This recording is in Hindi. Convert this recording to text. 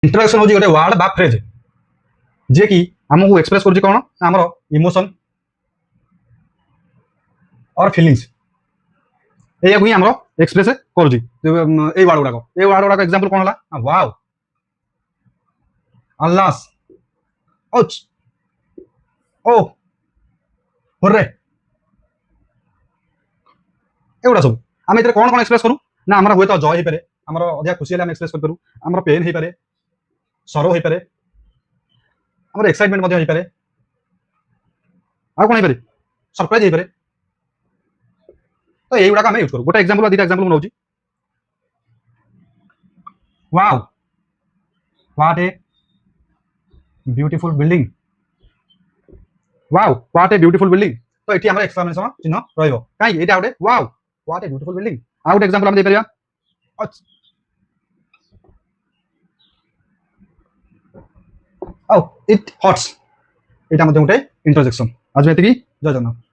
इंटरजेक्शन हूँ गोटे वार्ड बा फ्रेज जे कि आमको एक्सप्रेस कर कौन आम इमोशन और फिलिंग्स या ही आम एक्सप्रेस कर वार्ड गुड़ाक वार्ड गुड़ाक एग्जांपल कौन है वाव अल्लास ओच ओ हुर्रे एगुड़ा सब आम ए कौन कौन एक्सप्रेस करूँ ना आम हुए तो जय हो पाए आम अधिक खुशी हेल्ले एक्सप्रेस करूँ आम पेन हो पाए सरो हो पाए आम एक्साइटमेंट हो पाए आ कौन हो पाए सरप्राइज हो पाए तो यही गुड़ाक आम यूज करूँ गोटे एग्जांपल दुटा example now wow what a beautiful building wow what a beautiful building तो ये आम एक्सक्लेमेशन चिन्ह रही गोटे वाव व्हाट ए ब्यूटीफुल बिल्डिंग आ गोटे एग्जांपल आम दे परिया इट हॉट्स यहाँ गोटे इंटरजेक्शन आज ये जय जगन्नाथ।